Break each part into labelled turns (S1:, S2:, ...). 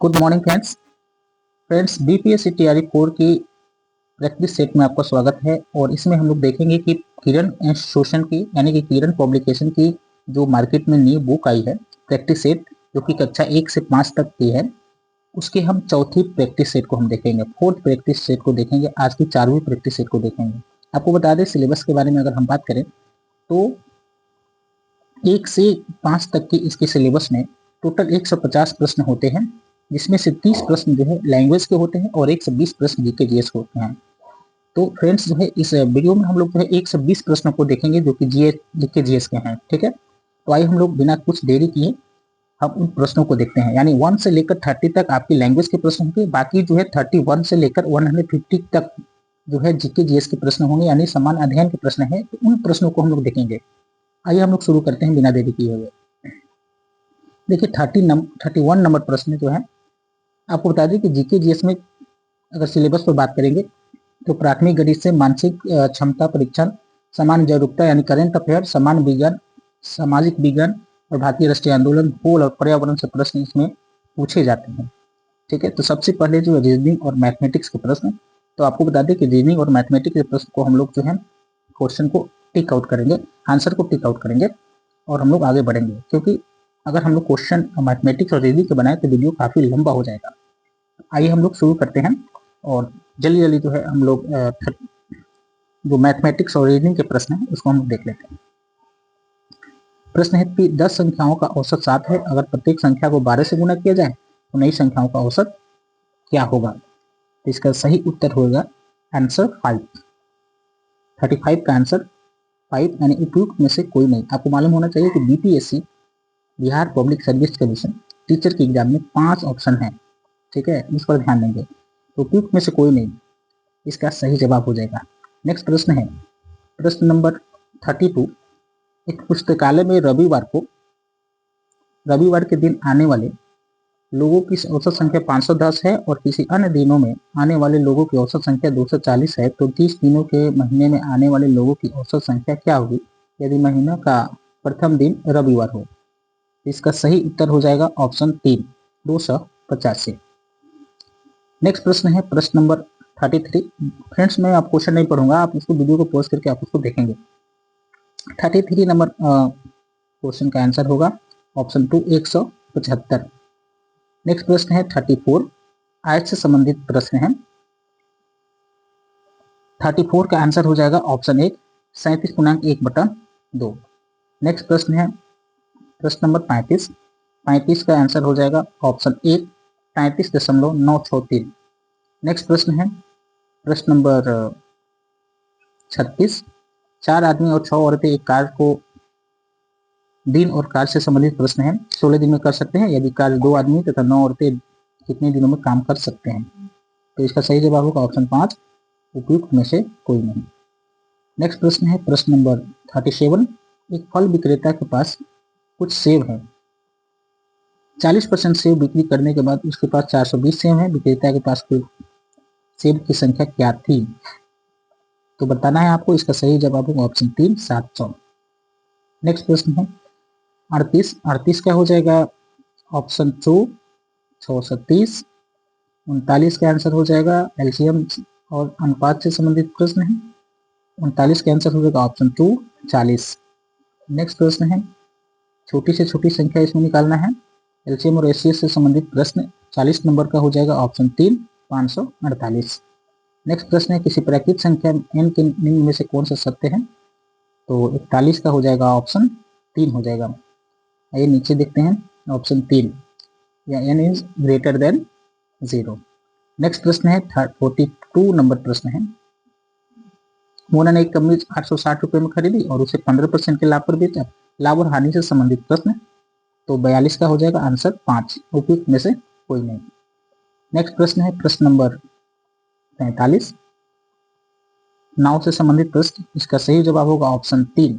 S1: Good morning friends BPSC TRE 4 की practice set में आपका स्वागत है। और इसमें हम लोग देखेंगे कि किरण इंस्टीट्यूशन की यानी कि किरण पब्लिकेशन की जो मार्केट में न्यू बुक आई है प्रैक्टिस सेट, जो कि कक्षा 1 से 5 तक की है, उसके हम चौथी प्रैक्टिस सेट को हम देखेंगे, फोर्थ प्रैक्टिस सेट को देखेंगे, आज की 4वीं प्रैक्टिस सेट को देखेंगे। आपको बता दें सिलेबस के बारे में अगर हम बात करें तो 1 से 5 तक की इसके सिलेबस में टोटल 150 प्रश्न होते हैं, जिसमें से 30 प्रश्न जो है लैंग्वेज के होते हैं और 120 प्रश्न जीके जीएस के होते हैं। तो फ्रेंड्स जो है इस वीडियो में हम लोग जो है 120 प्रश्नों को देखेंगे जो कि जीके जीएस के हैं। ठीक है, तो आइए हम लोग बिना कुछ देरी किए हम उन प्रश्नों को देखते हैं। यानी 1 से लेकर 30 तक आपकी लैंग्वेज के प्रश्न होंगे, बाकी जो है 31 से लेकर 150 तक जो है जीके जीएस के प्रश्न होंगे, यानी समान अध्ययन के प्रश्न है। तो उन प्रश्नों को हम लोग देखेंगे। आइए हम लोग शुरू करते हैं बिना देरी किए हुए। देखिए 31 नंबर प्रश्न जो है, आपको बता दें कि जीके जीएस में अगर सिलेबस पर बात करेंगे तो प्राथमिक गणित से मानसिक क्षमता परीक्षण, सामान्य जागरूकता यानी करंट अफेयर, सामान्य विज्ञान, सामाजिक विज्ञान और भारतीय राष्ट्रीय आंदोलन, भूगोल और पर्यावरण से प्रश्न इसमें पूछे जाते हैं। ठीक है, तो सबसे पहले जो रीजनिंग और मैथमेटिक्स के प्रश्न, तो आपको बता दें कि रीजनिंग और मैथमेटिक्स के प्रश्न को हम लोग जो है क्वेश्चन को टिक आउट करेंगे, आंसर को टिक आउट करेंगे और हम लोग आगे बढ़ेंगे, क्योंकि अगर हम लोग क्वेश्चन मैथमेटिक्स और रीजनिंग के बनाए तो वीडियो काफी लंबा हो जाएगा। आइए हम लोग शुरू करते हैं और जल्दी जल्दी जो है हम लोग जो मैथमेटिक्स और रीजनिंग के प्रश्न हैं उसको हम देख लेते हैं। प्रश्न है कि 10 संख्याओं का औसत 7 है, अगर प्रत्येक संख्या को 12 से गुणा किया जाए तो नई संख्याओं का औसत क्या होगा? तो इसका सही उत्तर होगा आंसर 5। 35 का आंसर 5 यानी उपयुक्त में से कोई नहीं। आपको मालूम होना चाहिए कि BPSC Bihar public service commission teacher के एग्जाम में 5 ऑप्शन है। ठीक है, इस पर ध्यान देंगे। तो उपयुक्त में से कोई नहीं, इसका सही जवाब हो जाएगा। नेक्स्ट प्रश्न है प्रश्न नंबर 32। एक पुस्तकालय में रविवार के दिन आने वाले लोगों की औसत संख्या 510 है और किसी अन्य दिनों में आने वाले लोगों की औसत संख्या 240 है, तो 30 दिनों के महीने में आने वाले लोगों की औसत संख्या क्या होगी यदि महीना का प्रथम दिन रविवार हो? इसका सही उत्तर हो जाएगा ऑप्शन 3, 285। नेक्स्ट प्रश्न है प्रश्न नंबर 33। फ्रेंड्स मैं आप क्वेश्चन नहीं पढ़ूंगा, आप उसको वीडियो को पॉज करके आप उसको देखेंगे। 33 नंबर क्वेश्चन का आंसर होगा ऑप्शन 2, 175। नेक्स्ट प्रश्न है 34, आयत से संबंधित प्रश्न है। 34 का आंसर हो जाएगा ऑप्शन 1, 37.1/2। नेक्स्ट प्रश्न है प्रश्न नंबर 35। 35 का आंसर हो जाएगा ऑप्शन 1, 35.963। नेक्स्ट प्रश्न है प्रश्न नंबर 36। 4 आदमी और 6 औरतें एक कार्य को दिन और कार्य से संबंधित प्रश्न है 16 दिन में कर सकते हैं यदि कार्य 2 आदमी तथा 9 औरतें कितने दिनों में काम कर सकते हैं? तो इसका सही जवाब होगा ऑप्शन 5, उपयुक्त में से कोई नहीं। नेक्स्ट प्रश्न है प्रश्न नंबर 37। एक फल विक्रेता के पास कुछ सेब है, 40% सेब बिक्री करने के बाद उसके पास 420 सेब है, विक्रेता के पास कुल सेब की संख्या क्या थी? तो बताना है आपको। इसका सही जवाब होगा ऑप्शन 3, 700। नेक्स्ट प्रश्न है 38। 38 क्या हो जाएगा ऑप्शन 2, 630। 39 का आंसर हो जाएगा एलसीएम और अनुपात से संबंधित प्रश्न है। 39 का आंसर हो जाएगा ऑप्शन 2, 40। नेक्स्ट प्रश्न है छोटी से छोटी संख्या इसमें निकालना है, एलसीएम और एचसीएफ से संबंधित प्रश्न। 40 नंबर का हो जाएगा ऑप्शन 3, 548। नेक्स्ट प्रश्न है किसी प्राकृतिक संख्या n के निम्न में से कौन सा सत्य है? तो 41 का हो जाएगा ऑप्शन 3 हो जाएगा। आइए नीचे देखते हैं ऑप्शन 3, या n is greater then 0। Next प्रश्न है 42 नंबर प्रश्न है। मोना ने एक कमीज 860 रुपये में खरीदी और उसे 15% के लाभ पर बेचा, लाभ और हानि से संबंधित प्रश्न। तो 42 का हो जाएगा आंसर 5, उपयुक्त में से कोई नहीं। नेक्स्ट प्रश्न है प्रश्न नंबर 43, नाव से संबंधित प्रश्न। इसका सही जवाब होगा ऑप्शन 3।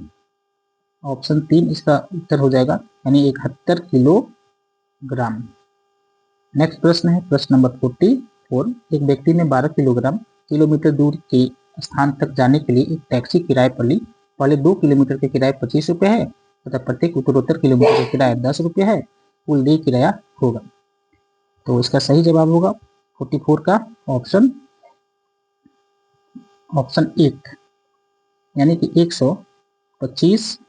S1: ऑप्शन 3 इसका उत्तर हो जाएगा, यानी 71 किलोग्राम। नेक्स्ट प्रश्न है प्रश्न नंबर 44। एक व्यक्ति ने 12 किलोमीटर दूर के स्थान तक जाने के लिए एक टैक्सी किराए पर ली। पहले 2 किलोमीटर के किराए 25 रुपये है तथा प्रत्येक उत्तरोत्तर किलोमीटर का किराया 10 रुपये है, कुल देय किराया होगा। तो इसका सही जवाब होगा 44 का ऑप्शन एक, यानी कि 125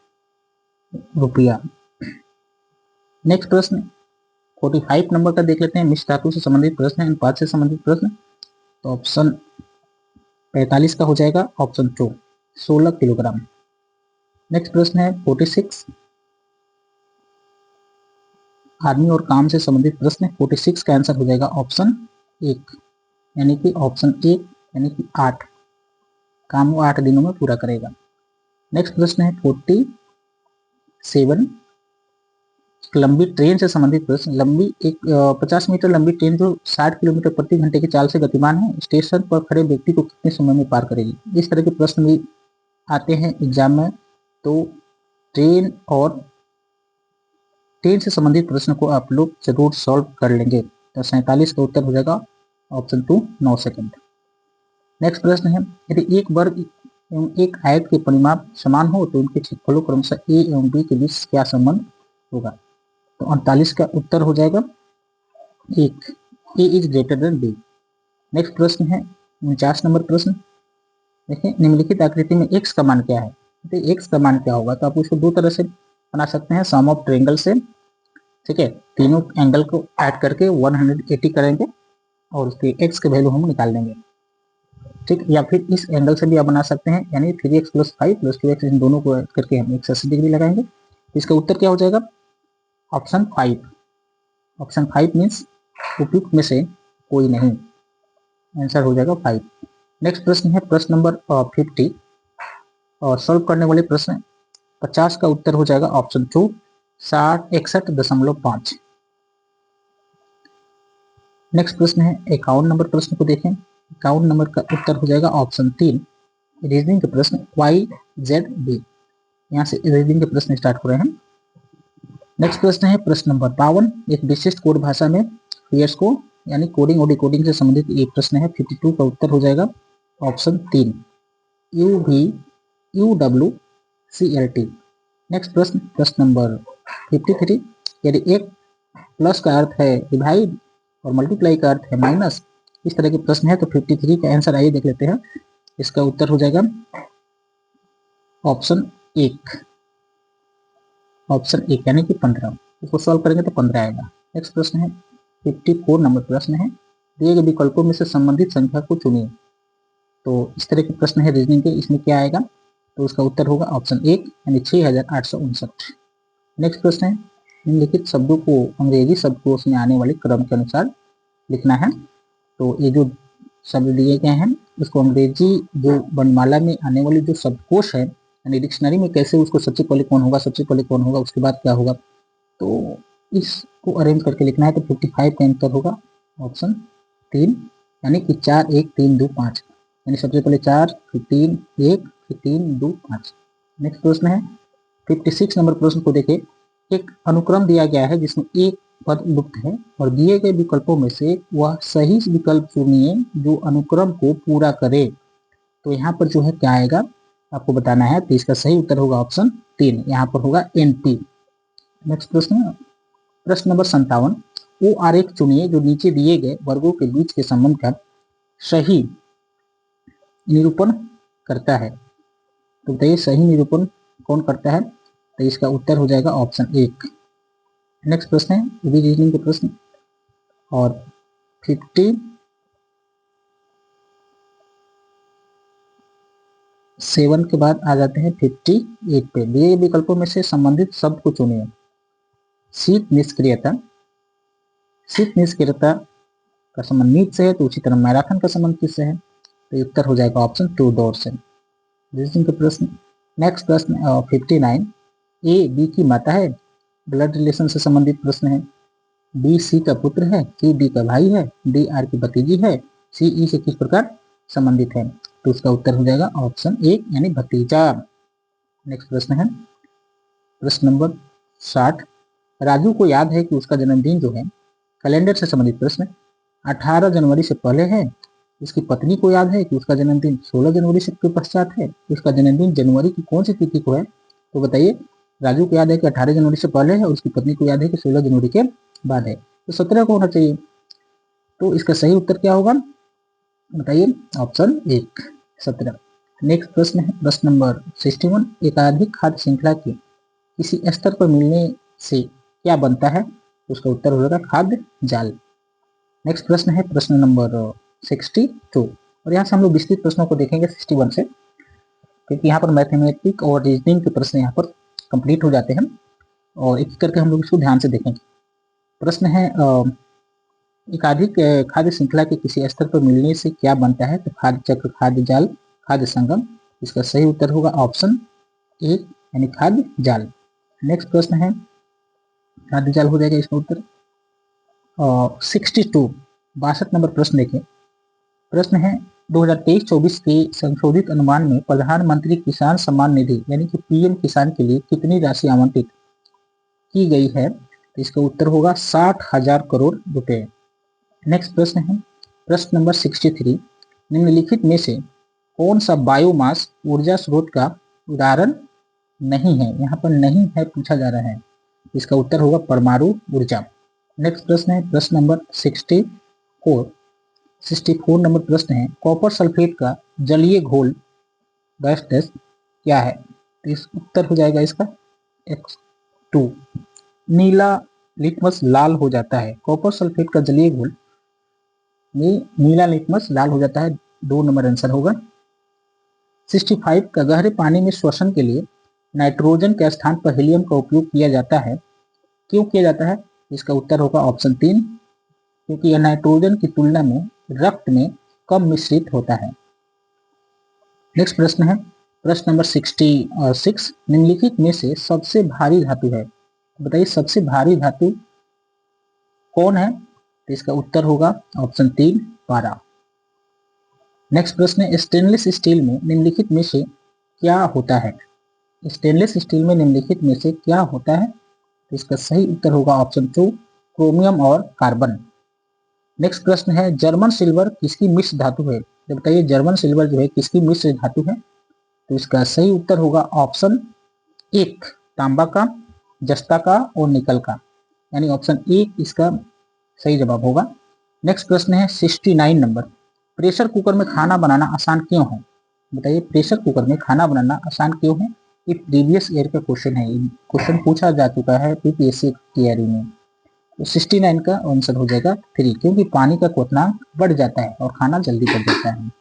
S1: रुपया। नेक्स्ट प्रश्न 45 नंबर का देख लेते हैं। मिश्र धातु से संबंधित प्रश्न है, अनुपात से संबंधित प्रश्न। तो ऑप्शन 45 का हो जाएगा ऑप्शन 2, 16 किलोग्राम। नेक्स्ट प्रश्न है 46, आर्मी और काम से संबंधित प्रश्न। 46 का आंसर हो जाएगा ऑप्शन एक, यानी कि ऑप्शन एक, यानी कि 8 काम वो 8 दिनों में पूरा करेगा। नेक्स्ट प्रश्न है 47, लंबी ट्रेन से संबंधित प्रश्न। लंबी 50 मीटर लंबी ट्रेन जो 60 किलोमीटर प्रति घंटे की चाल से गतिमान है, स्टेशन पर खड़े व्यक्ति को कितने समय में पार करेगी। इस तरह के प्रश्न भी आते हैं एग्जाम में, तो ट्रेन से संबंधित प्रश्न को आप लोग जरूर सॉल्व कर लेंगे। तो 47 का उत्तर हो जाएगा ऑप्शन 2, 9 सेकंड। नेक्स्ट प्रश्न है यदि एक वर्ग एवं एक आयत के परिमाप समान हो तो उनके क्षेत्रफलों क्रमशः ए एवं बी के बीच क्या संबंध होगा। तो 48 का उत्तर हो जाएगा एक, A is greater than B. Next प्रश्न है 49 नंबर प्रश्न। देखिए निम्नलिखित आकृति में x का मान क्या है। तो x का मान क्या होगा, तो आप उसको दो तरह से बना सकते हैं, सम ऑफ ट्रायंगल से, ठीक है, तीनों एंगल को ऐड करके 180 करेंगे और उसके x के वैल्यू हम निकाल लेंगे, ठीक। या फिर इस एंगल से भी आप बना सकते हैं, यानी 3x + 5 + 2x, इन दोनों को ऐड करके हम 180 डिग्री लगाएंगे। इसका उत्तर क्या हो जाएगा ऑप्शन 5। ऑप्शन 5 मीन्स उपयुक्त में से कोई नहीं, आंसर हो जाएगा 5। नेक्स्ट प्रश्न है प्रश्न नंबर 50 और सॉल्व करने वाले प्रश्न 50 का उत्तर हो जाएगा ऑप्शन 2, 61.5। नेक्स्ट प्रश्न है 51 नंबर प्रश्न को देखें। 51 नंबर का उत्तर हो जाएगा ऑप्शन 3, रीजनिंग के प्रश्न YZB। यहाँ से रीजनिंग के प्रश्न स्टार्ट हो रहे हैं। नेक्स्ट प्रश्न है प्रश्न नंबर 52, एक विशिष्ट कोड भाषा में पेयर्स को यानी कोडिंग और डिकोडिंग से संबंधित एक प्रश्न है। 52 का उत्तर हो जाएगा ऑप्शन 3, UWCLT। नेक्स्ट प्रश्न नंबर 53, यदि एक प्लस का अर्थ है डिवाइड और मल्टीप्लाई का अर्थ है माइनस, इस तरह के प्रश्न है। तो 53 का आंसर आइए देख लेते हैं। इसका उत्तर हो जाएगा ऑप्शन 1, ऑप्शन 1 यानी कि 15। इसको सॉल्व करेंगे तो 15 आएगा। नेक्स्ट प्रश्न है 54 नंबर प्रश्न है, दिए गए विकल्पों में से संबंधित संख्या को चुनिए। तो इस तरह के प्रश्न है रीजनिंग के, इसमें क्या आएगा, तो उसका उत्तर होगा ऑप्शन 1 यानी 6859। नेक्स्ट प्रश्न है निम्नलिखित शब्दों को अंग्रेजी शब्दकोश में आने वाले क्रम के अनुसार लिखना है। तो ये जो शब्द दिए गए हैं इसको अंग्रेजी जो वर्णमाला में आने वाली जो शब्दकोश है, यानी डिक्शनरी में कैसे उसको सबसे पहले कौन होगा, उसके बाद क्या होगा, तो इसको अरेंज करके लिखना है। तो 55 का आंसर होगा ऑप्शन 3, यानी कि 4 1 3 2 5, यानी सबसे पहले 4 फिर 3 1 फिर 3 2 5। नेक्स्ट प्रश्न है 56 नंबर प्रश्न को देखिए। एक अनुक्रम दिया गया है जिसमें एक पद लुप्त है और दिए गए विकल्पों में से वह सही विकल्प चुनिए जो अनुक्रम को पूरा करे। तो यहाँ पर जो है क्या आएगा आपको बताना है। तो इसका सही उत्तर होगा ऑप्शन 3, यहाँ पर होगा NP। नेक्स्ट प्रश्न नंबर 57, वो आरेख चुनिए जो नीचे दिए गए वर्गों के बीच के संबंध का सही निरूपण करता है। तो बताइए सही निरूपण कौन करता है। तो इसका उत्तर हो जाएगा ऑप्शन 1। नेक्स्ट प्रश्न है रीजनिंग के प्रश्न और 57 के बाद आ जाते हैं 58 पे। दिए विकल्पों में से संबंधित शब्द को चुनिए। शीत निष्क्रियता, शीत निष्क्रियता का संबंध नीच से है, तो उसी तरह मैराथन का संबंध किससे है। तो उत्तर हो जाएगा ऑप्शन 2, दौड़ से। रीजनिंग के प्रश्न नेक्स्ट प्रश्न 59, A B की माता है, ब्लड रिलेशन से संबंधित प्रश्न है। B C का पुत्र है, C D का भाई है, D R की भतीजी है, C E से किस प्रकार संबंधित है। तो उसका उत्तर हो जाएगा ऑप्शन 1 यानी भतीजा। नेक्स्ट प्रश्न है प्रश्न नंबर 60, राजू को याद है कि उसका जन्मदिन जो है कैलेंडर से संबंधित प्रश्न 18 जनवरी से पहले है। इसकी पत्नी को याद है कि उसका जन्मदिन 16 जनवरी से के पश्चात है। उसका जन्मदिन जनवरी की कौन सी तिथि को है। तो बताइए राजू को याद है कि 18 जनवरी से पहले है और उसकी पत्नी को याद है कि 16 जनवरी के बाद है। तो 17 को होना चाहिए। तो इसका सही उत्तर क्या होगा बताइए, ऑप्शन 1 17। नेक्स्ट प्रश्न है प्रश्न नंबर 61, एकाधिक खाद्य श्रृंखला के किसी स्तर पर मिलने से क्या बनता है? तो उसका उत्तर हो जाएगा खाद्य जाल। नेक्स्ट प्रश्न है प्रश्न नंबर 62, और यहाँ से हम लोग विस्तृत प्रश्नों को देखेंगे 61 से, क्योंकि यहाँ पर मैथमेटिक और रीजनिंग के प्रश्न यहाँ पर कंप्लीट हो जाते हैं, और एक करके हम लोग इसको ध्यान से देखेंगे। प्रश्न है एकाधिक खाद्य श्रृंखला के किसी स्तर पर मिलने से क्या बनता है? तो खाद्य चक्र, खाद्य जाल, खाद्य संगम। इसका सही उत्तर होगा ऑप्शन 1 यानी खाद्य जाल। नेक्स्ट प्रश्न है खाद्य जाल हो जाएगा इसका उत्तर। 62 नंबर प्रश्न देखें। प्रश्न है 2023-24 के संशोधित अनुमान में प्रधानमंत्री किसान सम्मान निधि यानी कि पीएम किसान के लिए कितनी राशि आवंटित की गई है? तो इसका उत्तर होगा 60,000 करोड़ रुपए। नेक्स्ट प्रश्न है प्रश्न नंबर 63, निम्नलिखित में से कौन सा बायोमास ऊर्जा स्रोत का उदाहरण नहीं है? यहाँ पर नहीं है पूछा जा रहा है, इसका उत्तर होगा परमाणु ऊर्जा। नेक्स्ट प्रश्न है प्रश्न नंबर 64 नंबर प्रश्न है कॉपर सल्फेट का जलीय घोल डैश डैश क्या है? तो इस उत्तर हो जाएगा इसका X2। नीला लिटमस लाल हो जाता है, कॉपर सल्फेट का जलीय घोल में नीला लिटमस लाल हो जाता है, 2 नंबर आंसर होगा। 65 का गहरे पानी में श्वसन के लिए नाइट्रोजन के स्थान पर हीलियम का उपयोग किया जाता है, क्यों किया जाता है? इसका उत्तर होगा ऑप्शन 3, क्योंकि यह नाइट्रोजन की तुलना में रक्त में कम मिश्रित होता है। नेक्स्ट प्रश्न है प्रश्न नंबर 66, निम्नलिखित में से सबसे भारी धातु है? बताइए सबसे भारी धातु कौन है? तो इसका उत्तर होगा ऑप्शन 3 पारा। नेक्स्ट प्रश्न है स्टेनलेस स्टील में निम्नलिखित में से क्या होता है? स्टेनलेस स्टील में निम्नलिखित में से क्या होता है? तो इसका सही उत्तर होगा ऑप्शन 2 क्रोमियम और कार्बन। नेक्स्ट प्रश्न है जर्मन सिल्वर किसकी मिश्र धातु है? तो बताइए जर्मन सिल्वर जो है किसकी मिश्र धातु है? तो इसका सही उत्तर होगा ऑप्शन 1 तांबा का, जस्ता का और निकल का, यानी ऑप्शन 1 इसका सही जवाब होगा। नेक्स्ट प्रश्न है 69 नंबर, प्रेशर कुकर में खाना बनाना आसान क्यों है? बताइए प्रेशर कुकर में खाना बनाना आसान क्यों है? ये प्रीवियस ईयर का क्वेश्चन है, क्वेश्चन पूछा जा चुका है यूपीएससी तैयारी में। तो 69 का आंसर हो जाएगा 3, क्योंकि पानी का क्वथनांक बढ़ जाता है और खाना जल्दी पक जाता है।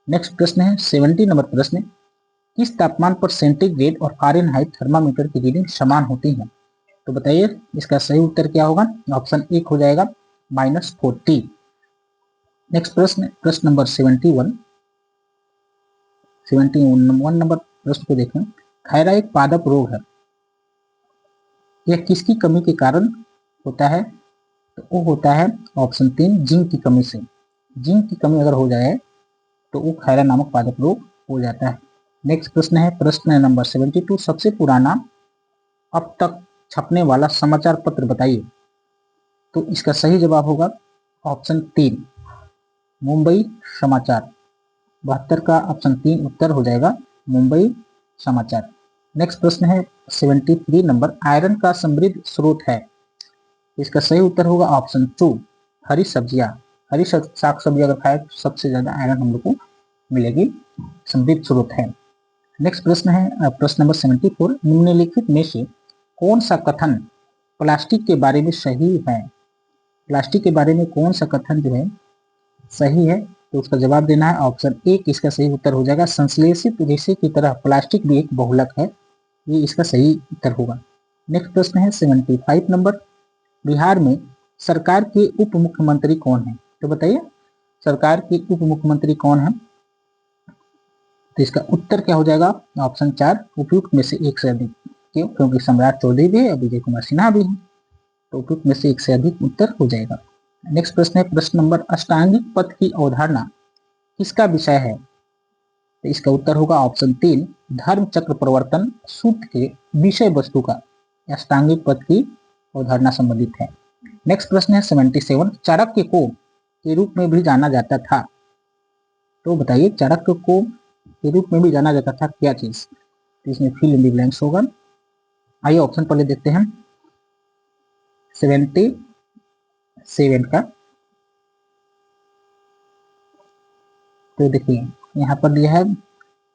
S1: नेक्स्ट प्रश्न है 70 नंबर प्रश्न, किस तापमान पर सेंटीग्रेड और फ़ारेनहाइट थर्मामीटर की रीडिंग समान होती है? तो बताइए इसका सही उत्तर क्या होगा? ऑप्शन 1 हो जाएगा -40। नेक्स्ट प्रश्न नंबर 71 नंबर प्रश्न को देखें। खैरा एक पादप रोग है, यह किसकी कमी के कारण होता है? तो वो होता है ऑप्शन 3 जिंक की कमी से। जिंक की कमी अगर हो जाए तो वो खैरा नामक पादप रोग हो जाता है। नेक्स्ट प्रश्न है प्रश्न नंबर 72, सबसे पुराना अब तक छपने वाला समाचार पत्र बताइए। तो इसका सही जवाब होगा ऑप्शन 3 मुंबई समाचार। 72 का ऑप्शन 3 उत्तर हो जाएगा मुंबई समाचार। नेक्स्ट प्रश्न है 73 नंबर, आयरन का समृद्ध स्रोत है? इसका सही उत्तर होगा ऑप्शन 2 हरी सब्जियां। हरी साग सब्जी अगर खाए तो सबसे ज्यादा आयरन हम लोग को मिलेगी, समृद्ध स्रोत है। नेक्स्ट प्रश्न है प्रश्न नंबर 74, निम्नलिखित में से कौन सा कथन प्लास्टिक के बारे में सही है? प्लास्टिक के बारे में कौन सा कथन जो है सही है? तो उसका जवाब देना है, ऑप्शन 1 इसका सही उत्तर हो जाएगा, संश्लेषित रेशे की तरह प्लास्टिक भी एक बहुलक है, ये इसका सही उत्तर होगा। नेक्स्ट प्रश्न है 75 नंबर, बिहार में सरकार के उप मुख्यमंत्री कौन है? तो बताइए सरकार के उप मुख्यमंत्री कौन है? तो इसका उत्तर क्या हो जाएगा? ऑप्शन 4 उपयुक्त में से एक से अधिक। क्यों? क्योंकि सम्राट चौधरी भी है और विजय कुमार सिन्हा भी है, तो उपयुक्त में से एक से अधिक उत्तर हो जाएगा। नेक्स्ट प्रश्न है प्रश्न नंबर, अष्टांगिक पथ की अवधारणा किसका विषय है? तो इसका उत्तर होगा ऑप्शन 3 धर्म चक्र प्रवर्तन सूत्र के विषय वस्तु का अष्टांगिक पथ की अवधारणा संबंधित है। नेक्स्ट प्रश्न है 77, चाणक्य को के रूप में भी जाना जाता था? तो बताइए चाणक्य को के रूप में भी जाना जाता था क्या चीज? तो इसमें फिल इन द ब्लैंक्स होगा। आइए ऑप्शन पहले देखते हैं 77 का। तो देखिए यहाँ पर दिया है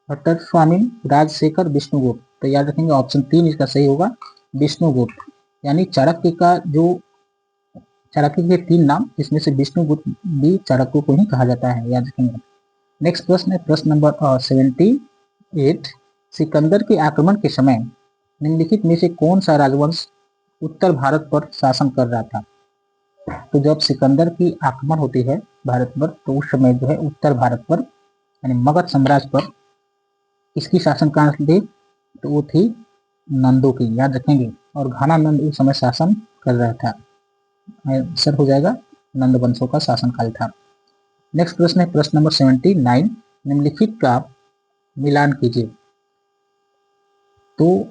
S1: भट्टर स्वामी, राजशेखर, विष्णुगुप्त। तो याद रखेंगे ऑप्शन 3 इसका सही होगा, विष्णुगुप्त। यानी चाणक्य का जो चाणक्य के 3 नाम, इसमें से विष्णुगुप्त भी चाणक्य को ही कहा जाता है, याद रखेंगे। नेक्स्ट प्रश्न है प्रश्न नंबर 78। सिकंदर के आक्रमण के समय निम्नलिखित में से कौन सा राजवंश उत्तर भारत पर शासन कर रहा था? तो जब सिकंदर की आक्रमण होती है भारत पर, तो उस समय जो है उत्तर भारत पर यानी मगध साम्राज्य पर किसकी शासनकाल थी? तो वो थी नंदों की, याद रखेंगे। और घानानंद उस समय शासन कर रहा था। आंसर हो जाएगा नंद वंशों का शासनकाल था। नेक्स्ट प्रश्न है प्रश्न नंबर 79। निम्नलिखित का मिलान कीजिए। तो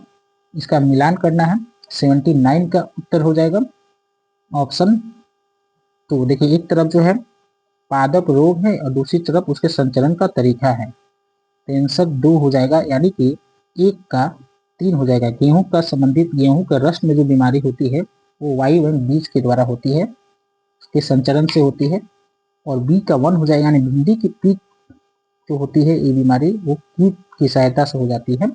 S1: इसका मिलान करना है। 79 का उत्तर हो जाएगा ऑप्शन। तो देखिए एक तरफ जो है पादप रोग है और दूसरी तरफ उसके संचरण का तरीका है। तो आंसर 2 हो जाएगा, यानी कि 1 का 3 हो जाएगा। गेहूं का संबंधित गेहूं का रस में जो बीमारी होती है वो वायु एवं बीज के द्वारा होती है, उसके संचरण से होती है। और बी का 1 हो जाएगा, यानी भिंडी की पीक जो होती है ये बीमारी वो कीट की सहायता से हो जाती है।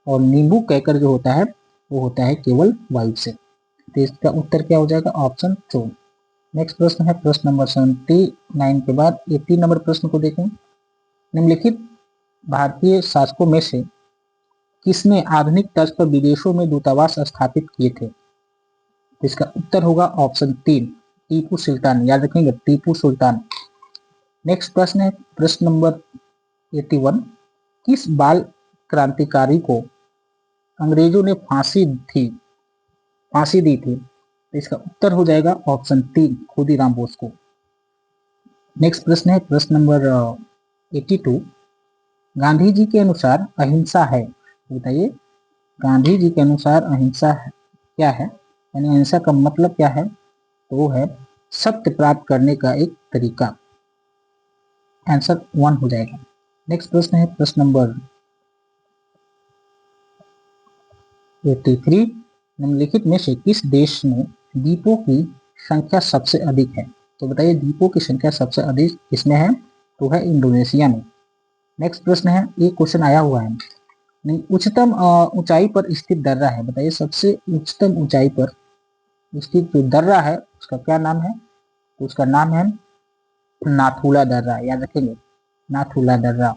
S1: और नींबू कैकर जो होता है वो होता है केवल वायु से। तो इसका उत्तर क्या हो जाएगा? ऑप्शन 2। नेक्स्ट प्रश्न है प्रश्न नंबर 79 के बाद 80 नंबर प्रश्न को देखें। निम्नलिखित भारतीय शासकों में से किसने आधुनिक तर्ज पर विदेशों में दूतावास स्थापित किए थे? तो इसका उत्तर होगा ऑप्शन 3, टीपू सुल्तान। याद रखेंगे, टीपू सुल्तान। नेक्स्ट प्रश्न है प्रश्न नंबर 81। किस बाल क्रांतिकारी को अंग्रेजों ने फांसी दी थी? तो इसका उत्तर हो जाएगा ऑप्शन 3, खुदीराम बोस को। नेक्स्ट प्रश्न है प्रश्न नंबर 82। गांधी जी के अनुसार अहिंसा है, बताइए गांधी जी के अनुसार अहिंसा क्या है, यानी अहिंसा का मतलब क्या है? तो वो है सत्य प्राप्त करने का एक तरीका। आंसर 1 हो जाएगा। नेक्स्ट प्रश्न है प्रश्न नंबर 83। निम्नलिखित में से किस देश में द्वीपों की संख्या सबसे अधिक है? तो बताइए द्वीपों की संख्या सबसे अधिक किसमें है? तो है इंडोनेशिया में। नेक्स्ट प्रश्न है, एक क्वेश्चन आया हुआ है, उच्चतम ऊंचाई पर स्थित दर्रा है, बताइए सबसे उच्चतम ऊंचाई पर स्थित जो दर्रा है उसका क्या नाम है? तो उसका नाम है नाथुला दर्रा, याद रखेंगे, नाथुला दर्रा।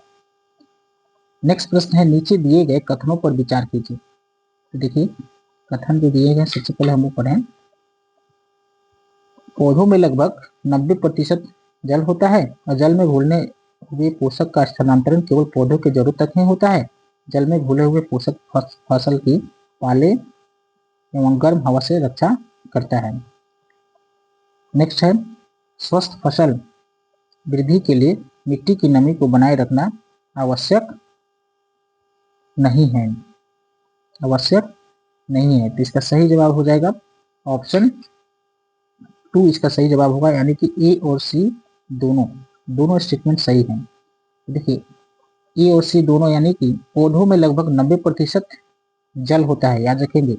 S1: नेक्स्ट प्रश्न है, नीचे दिए गए कथनों पर विचार कीजिए। तो देखिए कथन जो दिए गए सबसे पहले हम पढ़ें। पौधों में लगभग 90% जल होता है और जल में घुलने हुए पोषक का स्थानांतरण केवल पौधों की जरूरत तक ही होता है। जल में घुले हुए पोषक फसल की पाले एवं गर्म हवा से रक्षा करता है। नेक्स्ट है, स्वस्थ फसल वृद्धि के लिए मिट्टी की नमी को बनाए रखना आवश्यक नहीं है, आवश्यक नहीं है। तो इसका सही जवाब हो जाएगा ऑप्शन 2, इसका सही जवाब होगा, यानी कि ए और सी दोनों स्टेटमेंट सही हैं। देखिए ए और सी दोनों, यानी कि पौधों में लगभग 90% जल होता है, याद रखेंगे,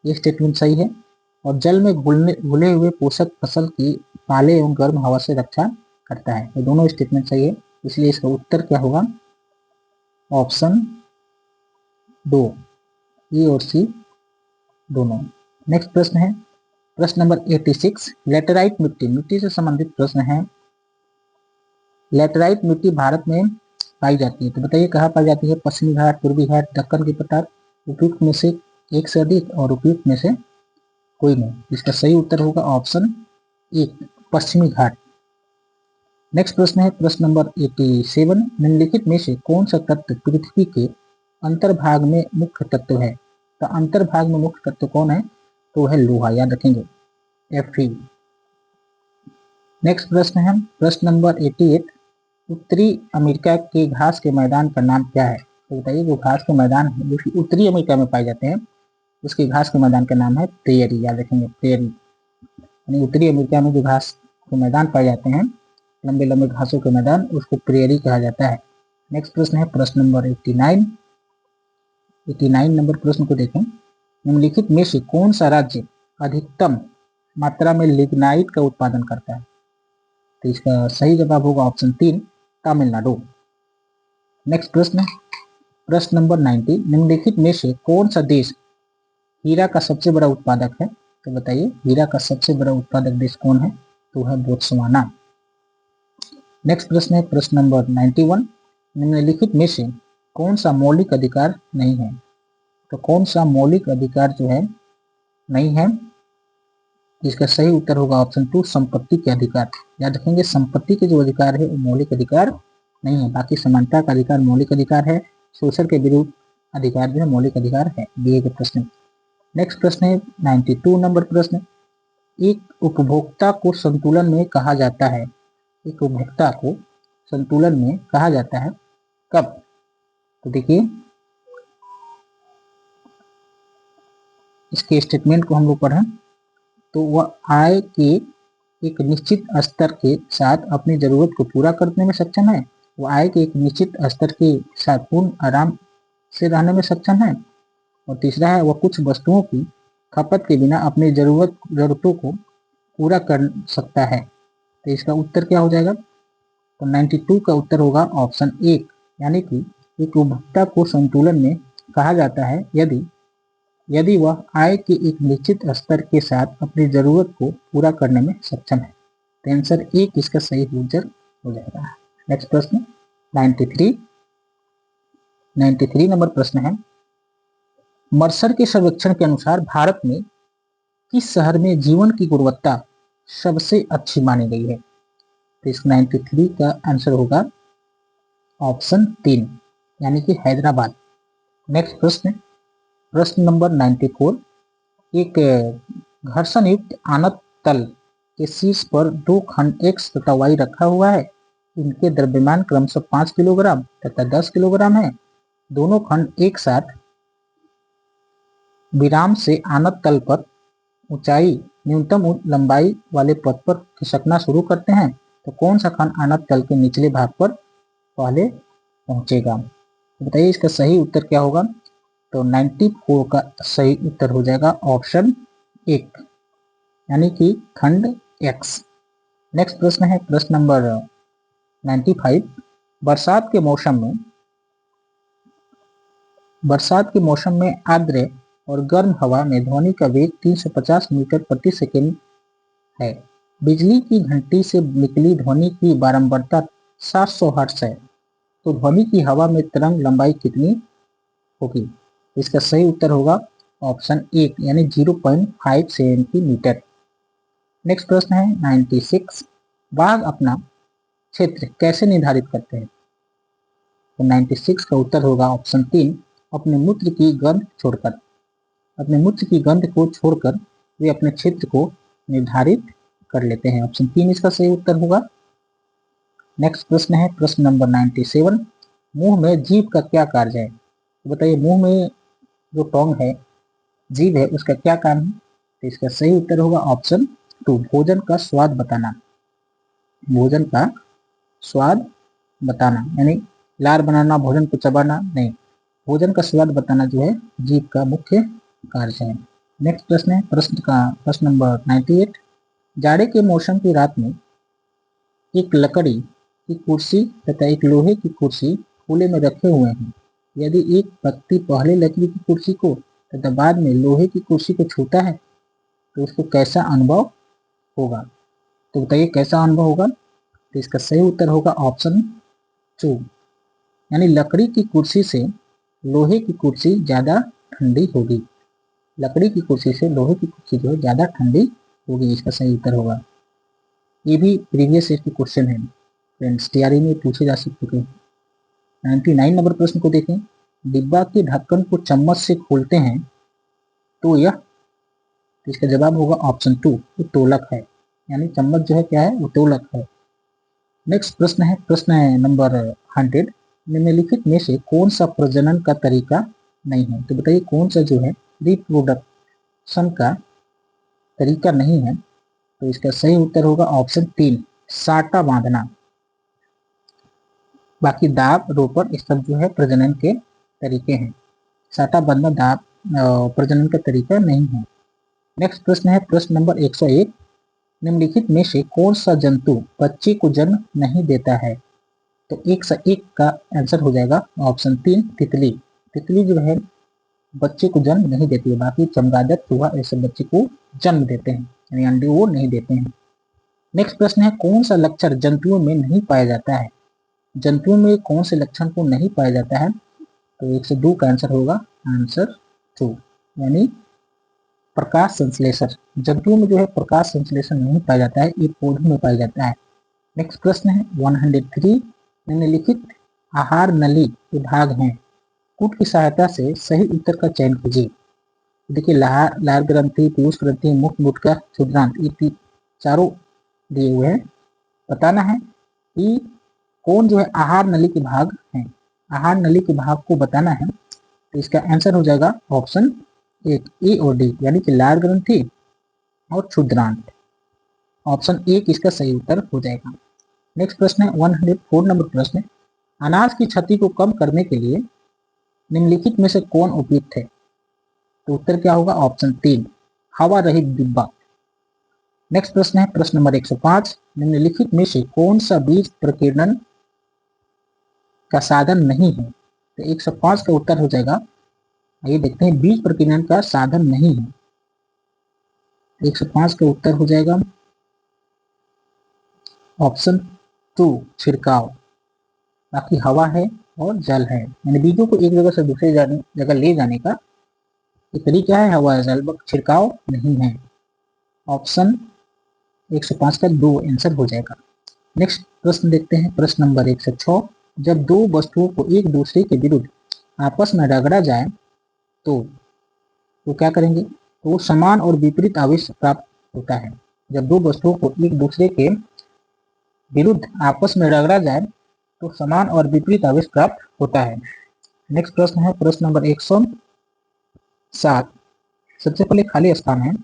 S1: ये स्टेटमेंट सही है। और जल में घुले हुए पोषक फसल की पाले एवं गर्म हवा से रक्षा करता है, ये दोनों स्टेटमेंट सही है। इसलिए इसका उत्तर क्या होगा? ऑप्शन 2, ए और सी दोनों। नेक्स्ट प्रश्न है प्रश्न नंबर 86। लेटेराइट मिट्टी से संबंधित प्रश्न है। लेटेराइट मिट्टी भारत में पाई जाती है, तो बताइए कहाँ पाई जाती है? पश्चिमी घाट, पूर्वी घाट, दक्कन की पठार। उपयुक्त में से एक से अधिक और उपयुक्त में से कोई नहीं। इसका सही उत्तर होगा ऑप्शन 1, पश्चिमी घाट। नेक्स्ट प्रश्न है प्रश्न नंबर 87। निम्नलिखित में से कौन सा तत्व पृथ्वी के अंतर्भाग में मुख्य तत्व है? तो अंतर्भाग में मुख्य तत्व कौन है? तो है लोहा, याद रखेंगे, Fe। नेक्स्ट प्रश्न है प्रश्न नंबर 88। उत्तरी अमेरिका के घास के मैदान का नाम क्या है? तो बताइए जो घास के मैदान है जो कि उत्तरी अमेरिका में पाए जाते हैं उसके घास के मैदान का नाम है प्रेयरी, याद रखेंगे, प्रेयरी। यानी उत्तरी अमेरिका में जो घास के मैदान पाए जाते हैं, लंबे लंबे घासों के मैदान, उसको प्रेयरी कहा जाता है। नेक्स्ट प्रश्न है प्रश्न नंबर 89 नंबर प्रश्न को देखें। निम्नलिखित में से कौन सा राज्य अधिकतम मात्रा में लिग्नाइट का उत्पादन करता है? तो इसका सही जवाब होगा ऑप्शन 3, तमिलनाडु। नेक्स्ट प्रश्न, प्रश्न नंबर 90, निम्नलिखित में से कौन सा देश हीरा का सबसे बड़ा उत्पादक है? तो बताइए हीरा का सबसे बड़ा उत्पादक देश कौन है? तो है बोत्सवाना। नेक्स्ट प्रश्न है प्रश्न नंबर 91, निम्नलिखित में से कौन सा मौलिक अधिकार नहीं है? तो कौन सा मौलिक अधिकार जो है नहीं है? इसका सही उत्तर होगा ऑप्शन 2, संपत्ति के अधिकार। याद रखेंगे संपत्ति के जो अधिकार है वो मौलिक अधिकार नहीं है, बाकी समानता का अधिकार मौलिक अधिकार है, शोषण के विरुद्ध अधिकार जो है मौलिक अधिकार है, दिए गए प्रश्न। नेक्स्ट प्रश्न है 92 नंबर प्रश्न, एक उपभोक्ता को संतुलन में कहा जाता है, एक उपभोक्ता को संतुलन में कहा जाता है कब? तो देखिए इसके स्टेटमेंट को हम लोग पढ़ें तो वह आय के एक निश्चित स्तर के साथ अपनी जरूरत को पूरा करने में सक्षम है, वह आय के एक निश्चित स्तर के साथ पूर्ण आराम से रहने में सक्षम है, और तीसरा है वह कुछ वस्तुओं की खपत के बिना अपनी जरूरतों को पूरा कर सकता है। तो इसका उत्तर क्या हो जाएगा? तो 92 का उत्तर होगा ऑप्शन 1, यानी कि एक उपभोक्ता को संतुलन में कहा जाता है यदि वह आय के एक निश्चित स्तर के साथ अपनी जरूरत को पूरा करने में सक्षम है। तो आंसर 1 इसका सही उत्तर हो जाएगा। नेक्स्ट प्रश्न 93 नंबर प्रश्न है, मर्सर के सर्वेक्षण के अनुसार भारत में किस शहर में जीवन की गुणवत्ता सबसे अच्छी मानी गई है? तो इस 93 का आंसर होगा ऑप्शन 3, यानी कि हैदराबाद। नेक्स्ट प्रश्न, प्रश्न नंबर 94, एक घर्षण युक्त आनत तल के शीर्ष पर 2 खंड x तथा y रखा हुआ है, इनके द्रव्यमान क्रमशः 5 किलोग्राम तथा 10 किलोग्राम है। दोनों खंड एक साथ विराम से आनत तल पर ऊंचाई न्यूनतम लंबाई वाले पथ पर खिसकना शुरू करते हैं, तो कौन सा खंड आनत तल के निचले भाग पर पहले पहुंचेगा? बताइए इसका सही उत्तर क्या होगा? तो 94 का सही उत्तर हो जाएगा ऑप्शन 1, यानी कि खंड x। नेक्स्ट प्रश्न है प्रश्न नंबर 95, बरसात के मौसम में आर्द्र और गर्म हवा में ध्वनि का वेग 350 मीटर प्रति सेकंड है, बिजली की घंटी से निकली ध्वनि की बारंबारता 700 हर्ट्ज है, तो ध्वनि की हवा में तरंग लंबाई कितनी होगी? इसका सही उत्तर होगा ऑप्शन 1, यानी 0.5 सेंटीमीटर। नेक्स्ट प्रश्न है 96, बाघ अपना क्षेत्र कैसे निर्धारित करते हैं? तो 96 का उत्तर होगा ऑप्शन 3, अपने मूत्र की गंध को छोड़कर वे अपने क्षेत्र को निर्धारित कर लेते हैं। ऑप्शन 3 इसका सही उत्तर होगा। नेक्स्ट प्रश्न है प्रश्न नंबर 97, मुंह में जीभ का क्या कार्य है? तो बताइए मुंह में जो टोंग है, जीभ है, उसका क्या काम है? तो इसका सही उत्तर होगा ऑप्शन 2, भोजन का स्वाद बताना। भोजन का स्वाद बताना यानी लार बनाना, भोजन को चबाना नहीं, भोजन का स्वाद बताना जो है जीभ का मुख्य कार्य है। नेक्स्ट प्रश्न है प्रश्न नंबर 98, जाड़े के मौसम की रात में एक लकड़ी की कुर्सी तथा एक लोहे की कुर्सी खुले में रखे हुए हैं, यदि एक व्यक्ति पहले लकड़ी की कुर्सी को तथा बाद में लोहे की कुर्सी को छूता है तो उसको कैसा अनुभव होगा? तो बताइए कैसा अनुभव होगा? तो इसका सही उत्तर होगा ऑप्शन 2, यानी लकड़ी की कुर्सी से लोहे की कुर्सी ज्यादा ठंडी होगी। लकड़ी की कुर्सी से लोहे की कुर्सी जो है ज्यादा ठंडी होगी, इसका सही उत्तर होगा। ये भी प्रीवियस ईयर के क्वेश्चन है फ्रेंड्स, तैयारी में पूछे जा चुके हैं। 99 नंबर प्रश्न को देखें, डिब्बा के ढक्कन को चम्मच से खोलते हैं तो इसका जवाब होगा ऑप्शन 2, वो तोलक है, यानी चम्मच जो है क्या है, वो तोलक है। नेक्स्ट प्रश्न है प्रश्न नंबर 100, निम्नलिखित में से कौन सा प्रजनन का तरीका नहीं है? तो बताइए कौन सा जो है रिप्रोडक्शन का तरीका नहीं है? तो इसका सही उत्तर होगा ऑप्शन 3, साटा बांधना। बाकी दाब, रोपण ये सब जो है प्रजनन के तरीके हैं, साटा बांधना दाब प्रजनन का तरीका नहीं है। नेक्स्ट प्रश्न है प्रश्न नंबर 101, निम्नलिखित में से कौन सा जंतु बच्चे को जन्म नहीं देता है? तो 101 का आंसर हो जाएगा ऑप्शन 3 तितली। तितली जो है बच्चे को जन्म नहीं देती है, बाकी चमगादड़ चूहा ऐसे बच्चे को जन्म देते हैं, यानी अंडे वो नहीं देते हैं। नेक्स्ट प्रश्न है कौन सा लक्षण जंतुओं में नहीं पाया जाता है? जंतुओं में कौन से लक्षण को नहीं पाया जाता है? तो 102 का आंसर होगा आंसर 2, यानी प्रकाश संश्लेषण। जंतुओं में जो है प्रकाश संश्लेषण नहीं पाया जाता है, ये पौधों में पाया जाता है। नेक्स्ट प्रश्न है 103 निम्नलिखित आहार नली के भाग हैं, कूट की सहायता से सही उत्तर का चयन कीजिए। देखिए लार ग्रंथि, पीयूष ग्रंथि, मुख गुटका, क्षुद्रांत, ये चारों दिए हुए हैं। बताना है कि कौन जो है आहार नली के भाग हैं, आहार नली के भाग को बताना है। तो इसका आंसर हो जाएगा ऑप्शन 1 ए और डी, यानी कि लार ग्रंथि और क्षुद्रांत। ऑप्शन 1 इसका सही उत्तर हो जाएगा। नेक्स्ट प्रश्न है 104 नंबर प्रश्न, अनाज की क्षति को कम करने के लिए निम्नलिखित में से कौन उपयुक्त है? तो उत्तर क्या होगा? ऑप्शन 3 हवा रहित डिब्बा। नेक्स्ट प्रश्न है प्रश्न नंबर 105, निम्नलिखित में से कौन सा बीज प्रकीर्णन का साधन नहीं है? तो 105 का उत्तर हो जाएगा, आइए देखते हैं, बीज प्रकीर्णन का साधन नहीं है। 105 का उत्तर हो जाएगा ऑप्शन 2 छिड़काव। बाकी हवा है और जल है, यानी बीजों को एक जगह से दूसरी जगह ले जाने का तरीका है हवा या जल, छिड़काव नहीं है। ऑप्शन 105 का 2 आंसर हो जाएगा। नेक्स्ट प्रश्न देखते हैं प्रश्न नंबर 106, जब दो वस्तुओं को एक दूसरे के विरुद्ध आपस में रगड़ा जाए तो क्या करेंगे? तो समान और विपरीत आवेश प्राप्त होता है। जब दो वस्तुओं को एक दूसरे के विरुद्ध आपस में रगड़ा जाए तो समान और विपरीत आवेश प्राप्त होता है। नेक्स्ट प्रश्न है प्रश्न नंबर 107, सबसे पहले खाली स्थान है,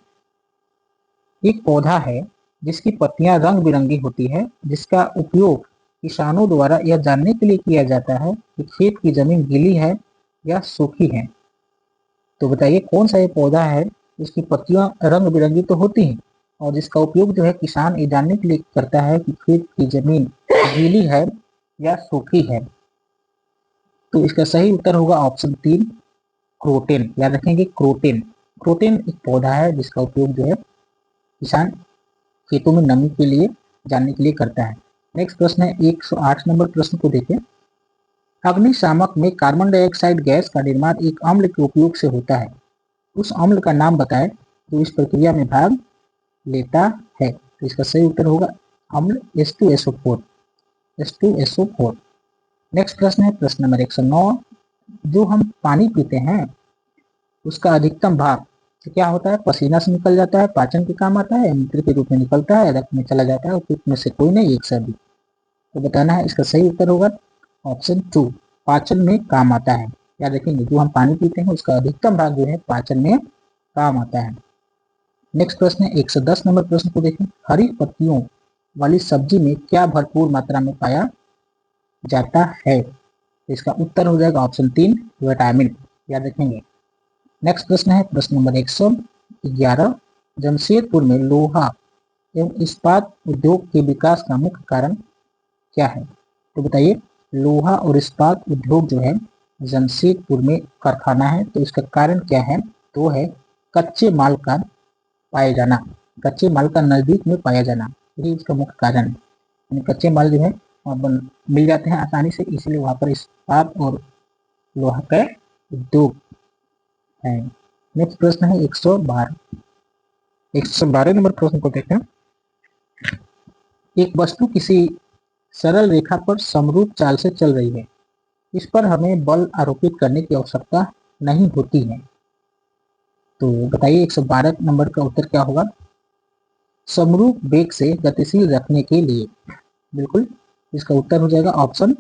S1: एक पौधा है जिसकी पत्तियां रंग बिरंगी होती है, जिसका उपयोग किसानों द्वारा यह जानने के लिए किया जाता है कि खेत की जमीन गीली है या सूखी है। तो बताइए कौन सा ये पौधा है जिसकी पत्तियां रंग बिरंगी तो होती हैं और जिसका उपयोग जो है किसान ये जानने के लिए करता है कि खेत की जमीन गीली है या सूखी है। तो इसका सही उत्तर होगा ऑप्शन 3 क्रोटेन। याद रखेंगे क्रोटेन। क्रोटेन एक पौधा है जिसका उपयोग जो है किसान खेतों में नमी के लिए जानने के लिए करता है। नेक्स्ट प्रश्न है 108 नंबर प्रश्न को देखें, अग्निशामक में कार्बन डाइऑक्साइड गैस का निर्माण एक अम्ल के उपयोग से होता है, उस अम्ल का नाम बताएं जो इस प्रक्रिया में भाग लेता है। तो इसका सही उत्तर होगा अम्ल H2SO4। H2SO4। नेक्स्ट प्रश्न है प्रश्न नंबर 109, जो हम पानी पीते हैं उसका अधिकतम भाग तो क्या होता है? पसीना से निकल जाता है, पाचन के काम आता है, मूत्र के रूप में निकलता है, रक्त में चला जाता है, और में से कोई नहीं, एक सभी। तो बताना है, इसका सही उत्तर होगा ऑप्शन 2 पाचन में काम आता है। याद रखेंगे जो हम पानी पीते हैं उसका अधिकतम भाग जो है पाचन में काम आता है। नेक्स्ट प्रश्न है 110 नंबर प्रश्न को देखें, हरी पत्तियों वाली सब्जी में क्या भरपूर मात्रा में पाया जाता है? इसका उत्तर हो जाएगा ऑप्शन 3 विटामिन। याद रखेंगे। नेक्स्ट प्रश्न है प्रश्न नंबर 111, जमशेदपुर में लोहा एवं इस्पात उद्योग के विकास का मुख्य कारण क्या है? तो बताइए, लोहा और इस्पात उद्योग जो है जमशेदपुर में कारखाना है, तो इसका कारण क्या है? तो है कच्चे माल का पाया जाना, कच्चे माल का नजदीक में पाया जाना, यही इसका मुख्य कारण है। कच्चे माल जो है मिल जाते हैं आसानी से, इसलिए वहां पर इस्पात और लोहा का उद्योग है। नेक्स्ट प्रश्न है 112 नंबर प्रश्न को देखें, एक वस्तु किसी सरल रेखा पर समरूप चाल से चल रही है, इस पर हमें बल आरोपित करने की आवश्यकता नहीं होती है। तो बताइए 112 नंबर का उत्तर क्या होगा? समरूप वेग से गतिशील रखने के लिए। बिल्कुल, इसका उत्तर हो जाएगा ऑप्शन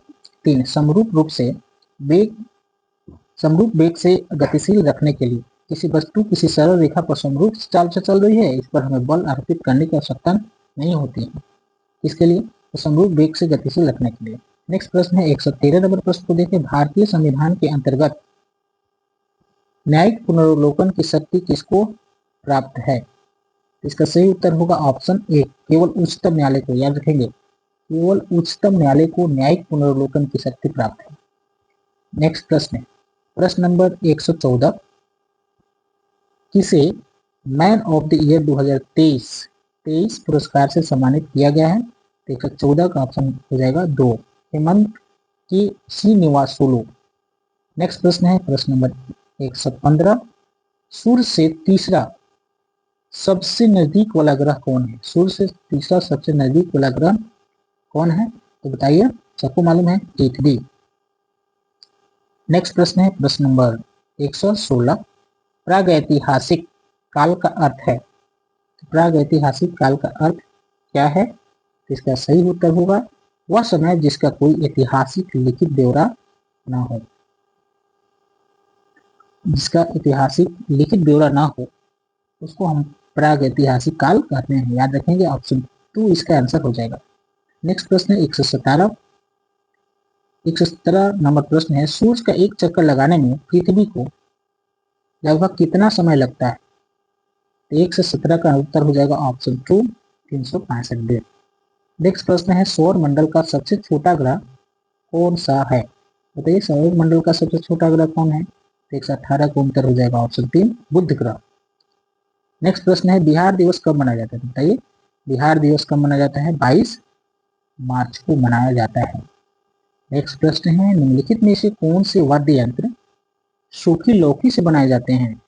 S1: 3 समरूप वेग से गतिशील रखने के लिए किसी वस्तु किसी सरल रेखा पर समरूप चाल से चल रही है, इस पर हमें बल आरोपित करने की आवश्यकता नहीं होती है। इसके लिए तो समरूप वेग से गतिशील रखने के लिए। नेक्स्ट प्रश्न है 113 नंबर प्रश्न को देखें, भारतीय संविधान के अंतर्गत न्यायिक पुनर्वलोकन की शक्ति किसको प्राप्त है? इसका सही उत्तर होगा ऑप्शन 1 केवल उच्चतम न्यायालय को। याद रखेंगे केवल उच्चतम न्यायालय को न्यायिक पुनर्वलोकन की शक्ति प्राप्त है। नेक्स्ट प्रश्न है, प्रश्न नंबर 114, किसे मैन ऑफ द ईयर 2023 पुरस्कार से सम्मानित किया गया है? 114 का ऑप्शन हो जाएगा 2, हेमंत के श्रीनिवासोलु। नेक्स्ट प्रश्न है प्रश्न नंबर 115, सूर्य से तीसरा सबसे नजदीक वाला ग्रह कौन है? सूर्य से तीसरा सबसे नजदीक वाला ग्रह कौन है? तो बताइए, सबको मालूम है, पृथ्वी। नेक्स्ट प्रश्न है प्रश्न नंबर 116, प्रागैतिहासिक काल का अर्थ है? प्रागैतिहासिक काल का अर्थ क्या है? तो इसका सही उत्तर होगा वह समय जिसका कोई ऐतिहासिक लिखित ब्यौरा ना हो। जिसका ऐतिहासिक लिखित ब्यौरा ना हो उसको हम प्रागैतिहासिक काल कहते हैं। याद रखेंगे, ऑप्शन 2 इसका आंसर हो जाएगा। नेक्स्ट प्रश्न है 117 नंबर प्रश्न है, सूर्य का एक चक्कर लगाने में पृथ्वी को लगभग कितना समय लगता है? 117 का उत्तर हो जाएगा ऑप्शन 2, 365 दिन। नेक्स्ट प्रश्न है, सौर मंडल का सबसे छोटा ग्रह कौन सा है? बताइए, सौर मंडल का सबसे छोटा ग्रह कौन है? 118 का उत्तर हो जाएगा ऑप्शन 3, बुध ग्रह। नेक्स्ट प्रश्न है, बिहार दिवस कब मनाया जाता है? बताइए, बिहार दिवस कब मनाया जाता है? 22 मार्च को मनाया जाता है। नेक्स्ट प्रश्न है, निम्नलिखित में से कौन से वाद्य यंत्र सूखी लौकी से बनाए जाते हैं?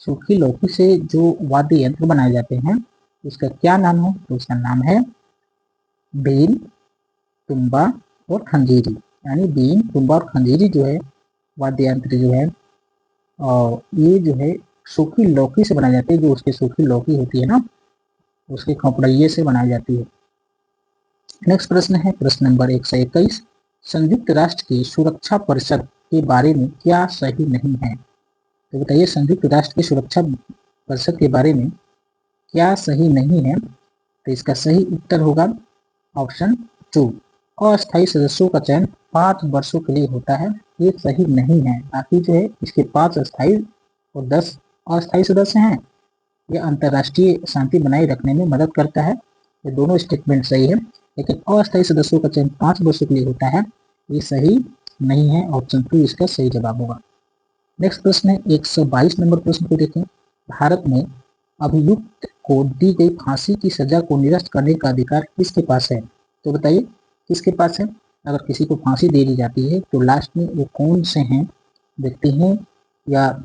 S1: सूखी लौकी से जो वाद्य यंत्र बनाए जाते हैं उसका क्या नाम है? तो उसका नाम है बीन, तुम्बा और खंजीरी। यानी बीन, तुम्बा और खंजीरी जो है वाद्य यंत्र जो है और ये जो है सूखी लौकी से बनाई जाती है। जो उसकी सूखी लौकी होती है ना, उसके खपड़िये से बनाई जाती है। नेक्स्ट प्रश्न है प्रश्न नंबर 121, संयुक्त राष्ट्र की सुरक्षा परिषद के बारे में क्या सही नहीं है? तो बताइए, संयुक्त राष्ट्र की सुरक्षा परिषद के बारे में क्या सही नहीं है? तो इसका सही उत्तर होगा ऑप्शन 2, अस्थायी सदस्यों का चयन 5 वर्षों के लिए होता है। ये सही नहीं है। बाकी जो है इसके 5 स्थायी और 10 अस्थायी सदस्य हैं। यह अंतर्राष्ट्रीय शांति बनाए रखने में मदद करता है। ये दोनों स्टेटमेंट सही है, लेकिन अस्थायी सदस्यों का चयन 5 वर्षों के लिए होता है, ये सही नहीं है। ऑप्शन 2 इसका सही जवाब होगा। नेक्स्ट प्रश्न है 122 नंबर प्रश्न को देखें, भारत में अभियुक्त को दी गई फांसी की सजा को निरस्त करने का अधिकार किसके पास है? तो बताइए, किसके पास है? अगर किसी को फांसी दे दी जाती है तो लास्ट में वो कौन से हैं, व्यक्ति हैं या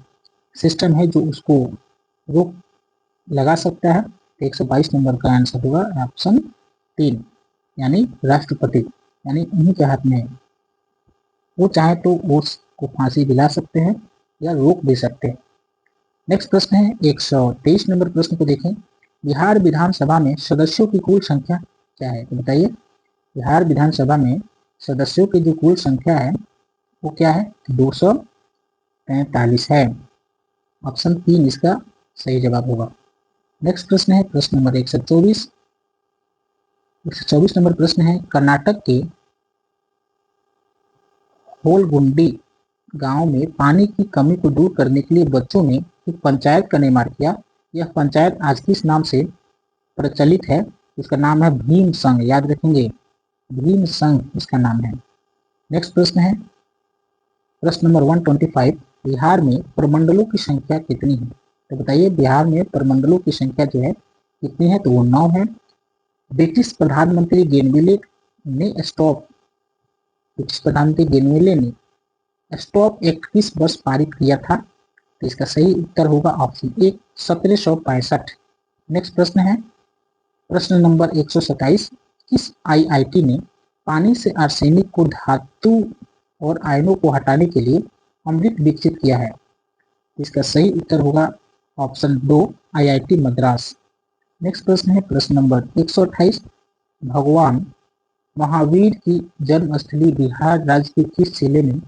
S1: सिस्टम है जो उसको रोक लगा सकता है? 122 नंबर का आंसर होगा ऑप्शन 3, यानी राष्ट्रपति। यानी उन्हीं के हाथ में है, वो चाहे तो उसको फांसी दिला सकते हैं या रोक दे सकते हैं। नेक्स्ट प्रश्न है 123 नंबर प्रश्न को देखें, बिहार विधानसभा में सदस्यों की कुल संख्या क्या है? तो बताइए, बिहार विधानसभा में सदस्यों की जो कुल संख्या है वो क्या है? 243 है। ऑप्शन 3 इसका सही जवाब होगा। नेक्स्ट प्रश्न है प्रश्न नंबर 124 नंबर प्रश्न है, कर्नाटक के होलगुंडी गांव में पानी की कमी को दूर करने के लिए बच्चों ने एक पंचायत का निर्माण किया। यह पंचायत आज किस नाम से प्रचलित है? इसका नाम है भीम संघ। याद रखेंगे, भीम संघ इसका नाम है। नेक्स्ट प्रश्न है प्रश्न नंबर 125, बिहार में प्रमंडलों की संख्या कितनी है? तो बताइए, बिहार में प्रमंडलों की संख्या जो है कितनी है? तो वो 9 है। ब्रिटिश प्रधानमंत्री गेनविले ने स्टॉप एक्ट किस वर्ष पारित किया था? तो इसका सही उत्तर होगा ऑप्शन 1, 1765। नेक्स्ट प्रश्न है प्रश्न नंबर 127, किस आईआईटी ने पानी से आर्सेनिक को धातु और आयनों को हटाने के लिए अमृत विकसित किया है? इसका सही उत्तर होगा ऑप्शन 2, आईआईटी मद्रास। नेक्स्ट प्रश्न है प्रश्न नंबर 128, भगवान महावीर की जन्मस्थली बिहार राज्य के किस जिले में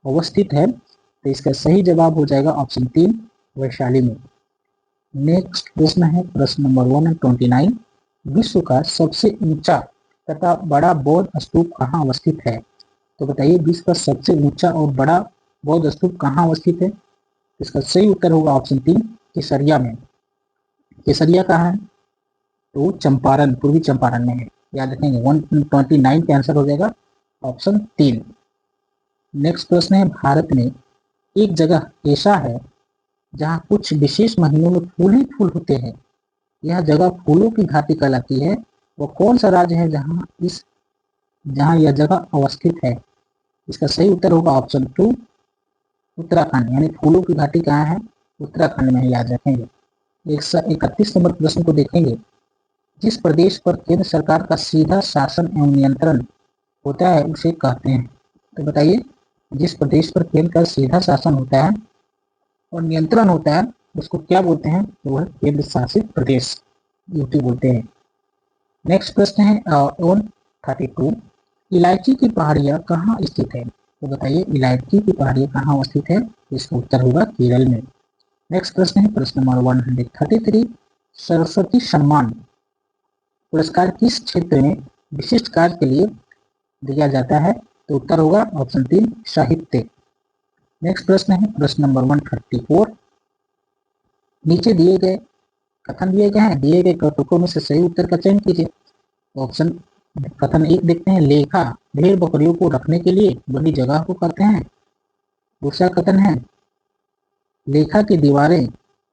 S1: अवस्थित है? तो इसका सही जवाब हो जाएगा ऑप्शन 3, वैशाली में। नेक्स्ट प्रश्न है प्रश्न नंबर 129, विश्व का सबसे ऊंचा तथा बड़ा बौद्ध स्तूप कहाँ अवस्थित है? तो बताइए, विश्व का सबसे ऊंचा और बड़ा बौद्ध स्तूप कहाँ अवस्थित है? इसका सही उत्तर होगा ऑप्शन 3, केसरिया में। केसरिया कहाँ है? तो चंपारण, पूर्वी चंपारण में है। याद रखेंगे 129 का आंसर हो जाएगा ऑप्शन 3। नेक्स्ट प्रश्न है, भारत में एक जगह ऐसा है जहाँ कुछ विशेष महीनों में फूल ही फूल होते हैं, यह जगह फूलों की घाटी कहलाती है। वो कौन सा राज्य है जहाँ यह जगह अवस्थित है? इसका सही उत्तर होगा ऑप्शन 2 उत्तराखंड। यानी फूलों की घाटी कहाँ है? उत्तराखंड में है, याद रखेंगे। 131 नंबर प्रश्न को देखेंगे, जिस प्रदेश पर केंद्र सरकार का सीधा शासन एवं नियंत्रण होता है उसे कहते हैं। तो बताइए, जिस प्रदेश पर केंद्र का सीधा शासन होता है और नियंत्रण होता है उसको क्या बोलते हैं? तो वह केंद्र शासित प्रदेश, यूटी बोलते हैं। नेक्स्ट प्रश्न है 132, इलायची की पहाड़ियाँ कहाँ स्थित है? तो बताइए, इलायची की पहाड़ियाँ कहाँ स्थित है? इसका उत्तर होगा केरल में। नेक्स्ट प्रश्न है प्रश्न नंबर 133, सरस्वती सम्मान पुरस्कार किस क्षेत्र में विशिष्ट कार्य के लिए दिया जाता है? तो उत्तर होगा ऑप्शन 3 साहित्य। नेक्स्ट प्रश्न है प्रश्न नंबर 134, नीचे दिए गए कथन दिए गए हैं, दिए गए कथनों में से सही उत्तर का चयन कीजिए। ऑप्शन कथन 1 देखते हैं, लेखा भेड़ बकरियों को रखने के लिए बनी जगह को कहते हैं। दूसरा कथन है, लेखा की दीवारें